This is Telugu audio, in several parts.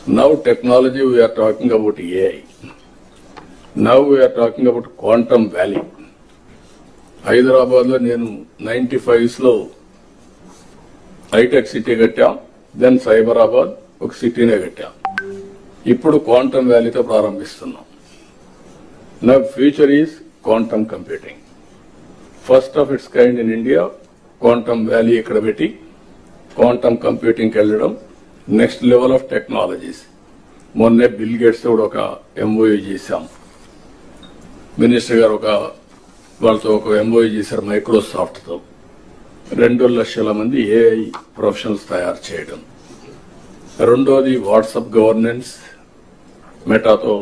Now technology, we are talking about AI. Now we are talking about Quantum Valley. హైదరాబాద్లో నేను 95లో హైటెక్ సిటీ కట్టాం, దెన్ సైబరాబాద్ ఒక సిటీనే కట్టాం. ఇప్పుడు క్వాంటమ్ వ్యాలీతో ప్రారంభిస్తున్నాం. నా future is quantum computing. First of it's kind in India. Quantum valley ఇక్కడ పెట్టి క్వాంటమ్ కంప్యూటింగ్కి వెళ్ళడం, నెక్స్ట్ లెవెల్ ఆఫ్ టెక్నాలజీస్. మొన్నే బిల్ గేట్స్ కూడా ఒక ఎంఓయూ చేశాం. మినిస్టర్ గారు వాళ్ళతో ఒక ఎంఓయూ చేశారు మైక్రోసాఫ్ట్తో. 2 లక్షల మంది ఏఐ ప్రొఫెషనల్స్ తయారు చేయడం. రెండోది వాట్సాప్ గవర్నెన్స్ మెటాతో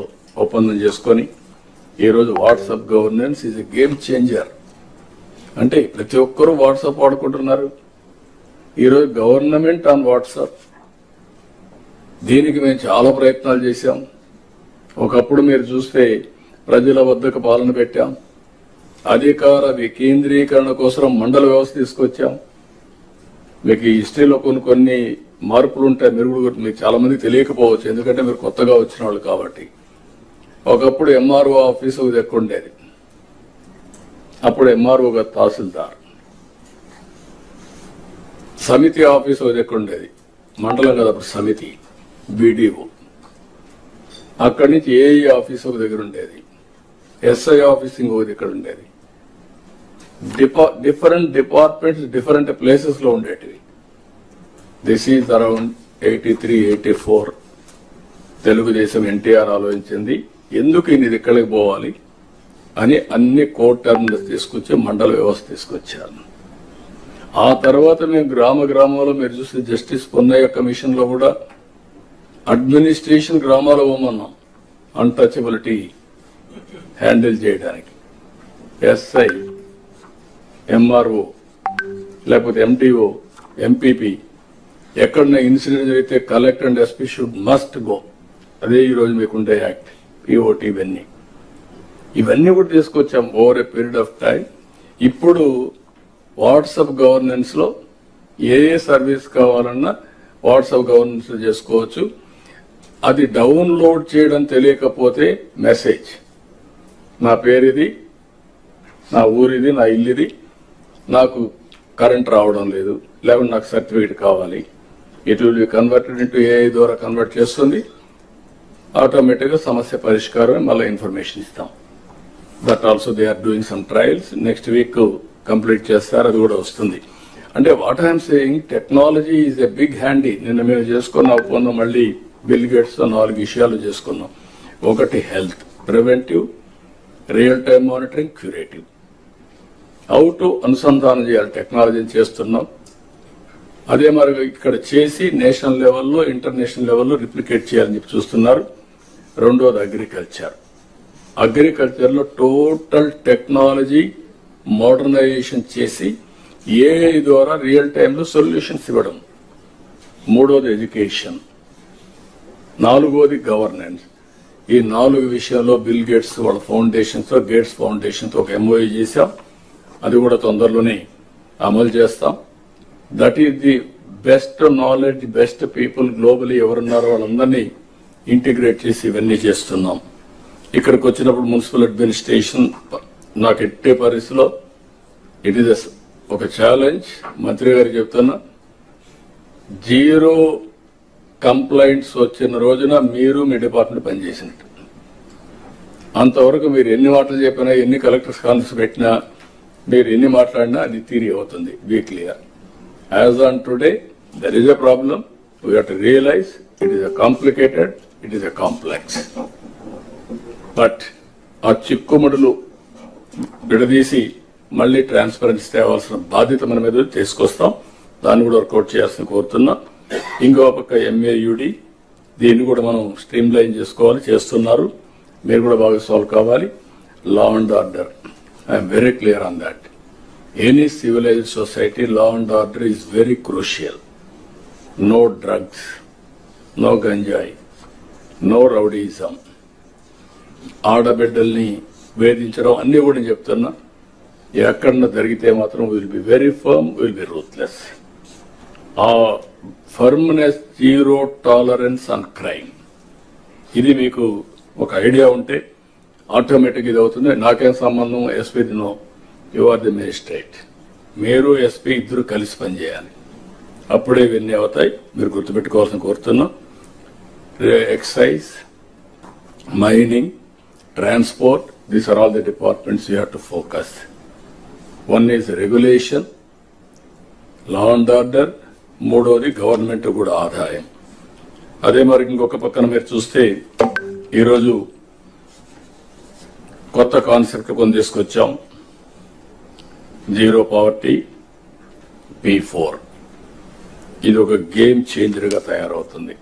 ఒప్పందం చేసుకొని ఈరోజు WhatsApp governance is a game changer. అంటే ప్రతి ఒక్కరూ వాట్సాప్ వాడుకుంటున్నారు. ఈరోజు గవర్నమెంట్ ఆన్ వాట్సాప్. దీనికి మేము చాలా ప్రయత్నాలు చేశాం. ఒకప్పుడు మీరు చూస్తే ప్రజల వద్దకు పాలన పెట్టాం. అధికార వికేంద్రీకరణ కోసం మండల వ్యవస్థ తీసుకొచ్చాం. మీకు ఈ హిస్టరీలో కొన్ని మార్పులు ఉంటాయి. మీకు చాలా మంది తెలియకపోవచ్చు, ఎందుకంటే మీరు కొత్తగా వచ్చిన వాళ్ళు కాబట్టి. ఒకప్పుడు ఎంఆర్ఓ ఆఫీసు ఎక్కువ ఉండేది. అప్పుడు ఎంఆర్ఓ గారు తహసీల్దార్. సమితి ఆఫీసు ఎక్కువ ఉండేది, మండలం కదా అప్పుడు సమితి, బీడీఓ. అక్కడి నుంచి ఏఈ ఆఫీస్ ఒక దగ్గర ఉండేది, ఎస్ఐ ఆఫీస్ ఇంకొక దగ్గర ఉండేది. డిఫరెంట్ డిపార్ట్మెంట్స్ డిఫరెంట్ ప్లేసెస్ లో ఉండేటివి. This is around 83, 84 Telugu Desam NTR ఆలోచించింది, ఎందుకు ఇన్ని ఇక్కడికి పోవాలి అని అన్ని కోర్ట్ టర్మ్స్ తీసుకొచ్చి మండల వ్యవస్థ తీసుకొచ్చారు. ఆ తర్వాత మేము గ్రామంలో మీరు చూస్తే జస్టిస్ పొన్నయ్య కమిషన్ లో కూడా అడ్మినిస్ట్రేషన్ గ్రామాల్లో పోమన్నాం, అన్టచబిలిటీ హ్యాండిల్ చేయడానికి. ఎస్ఐ, ఎంఆర్ఓ, లేకపోతే ఎంటీఓ, ఎంపీపీ, ఎక్కడన్నా ఇన్సిడెంట్ జరిగితే collector and SP should must go. అదే ఈరోజు మీకుండే యాక్ట్, పిఓటి, ఇవన్నీ కూడా తీసుకొచ్చాం over a period of time. ఇప్పుడు వాట్సాప్ గవర్నెన్స్ లో ఏ సర్వీస్ కావాలన్నా వాట్సాప్ గవర్నెన్స్ చేసుకోవచ్చు. అది డౌన్లోడ్ చేయడం తెలియకపోతే మెసేజ్, నా పేరుది, నా ఊరిది, నా ఇల్లుది, నాకు కరెంట్ రావడం లేదు, లేకుంటే నాకు సర్టిఫికేట్ కావాలి. It will be converted into AI ద్వారా కన్వర్ట్ చేస్తుంది. ఆటోమేటిక్ గా సమస్య పరిష్కారం, మళ్ళీ ఇన్ఫర్మేషన్ ఇస్తాం. That also they are doing some trials. Next week complete చేస్తారు, అది కూడా వస్తుంది. అంటే what I'm saying, technology is a big handy. నిన్న మేము చేసుకున్న ఒప్పందం మళ్ళీ బిల్ గేట్స్ తో 4 విషయాలు చేసుకున్నాం. ఒకటి health, preventive, real time monitoring, curative. How to అనుసంధానం చేయాలి టెక్నాలజీని చేస్తున్నాం. అదే మరి ఇక్కడ చేసి నేషనల్ లెవెల్లో, ఇంటర్నేషనల్ లెవెల్లో రిప్లికేట్ చేయాలని చెప్పి చూస్తున్నారు. రెండోది అగ్రికల్చర్ లో టోటల్ టెక్నాలజీ మోడర్నైజేషన్ చేసి ఏఐ ద్వారా రియల్ టైంలో సొల్యూషన్స్ ఇవ్వడం. మూడోది ఎడ్యుకేషన్. నాలుగోది గవర్నెన్స్. ఈ 4 విషయాల్లో బిల్ గేట్స్ వాళ్ళ ఫౌండేషన్స్, గేట్స్ ఫౌండేషన్ తో ఒక ఎంఓయూ చేశాం. అది కూడా తొందరలోనే అమలు చేస్తాం. That is the best knowledge, best people globally ఎవరున్నారో వాళ్ళందరినీ ఇంటిగ్రేట్ చేసి ఇవన్నీ చేస్తున్నాం. ఇక్కడికి వచ్చినప్పుడు మున్సిపల్ అడ్మినిస్ట్రేషన్ నాకు ఎట్టే పరిస్థితిలో ఇట్ ఈస్ ఒక ఛాలెంజ్. మంత్రి గారు చెప్తున్నా, 0 కంప్లైంట్స్ వచ్చిన రోజున మీరు మీ డిపార్ట్మెంట్ పనిచేసినట్టు. అంతవరకు మీరు ఎన్ని మాటలు చెప్పినా, ఎన్ని కలెక్టర్స్ కాన్ఫరెన్స్ పెట్టినా, మీరు ఎన్ని మాట్లాడినా అది తీరి అవుతుంది. Be clear. As on today there is a problem. We have to realise it is a complicated, it is a complex. But ఆ చిక్కుముడులు విడదీసి మళ్లీ ట్రాన్స్పరెన్సీ తేవాల్సిన బాధ్యత మన మీద తీసుకొస్తాం. దాన్ని కూడా వర్కౌట్ చేయాల్సిన కోరుతున్నా. ఇంకో పక్క ఎంఏయుడి, దీన్ని కూడా మనం స్ట్రీమ్ లైన్ చేసుకోవాలి, చేస్తున్నారు. మీరు కూడా బాగా సాల్వ్ కావాలి. Law and order, I'm very clear on that. Any civilized society, law and order is very crucial. No drugs, no ganjai, no rowdyism, ఆడబిడ్డల్ని వేధించడం అన్ని కూడా నేను చెప్తున్నా. ఎక్కడన్నా జరిగితే మాత్రం will be very firm, will be ruthless. ఆ firmness, zero tolerance on crime, ఇది మీకు ఒక ఐడియా ఉంటే ఆటోమేటిక్ ఇది అవుతుంది. నాకేం సంబంధం, SP no, you are the magistrate, మీరు ఎస్పీ ఇద్దరు కలిసి పనిచేయాలి, అప్పుడే ఇవన్నీ అవుతాయి. మీరు గుర్తుపెట్టుకోవాల్సిన కోరుతున్నా. Excise, mining, transport, these are all the departments you have to focus. One is regulation, law and order, మూడోది గవర్నమెంట్ కూడా ఆదాయం. అదే మరి ఇంకొక పక్కన మీరు చూస్తే ఈరోజు కొత్త కాన్సెప్ట్ కొన్ని తీసుకొచ్చాం. జీరో పావర్టీ P4, ఇది ఒక గేమ్ చేంజర్ గా తయారవుతుంది.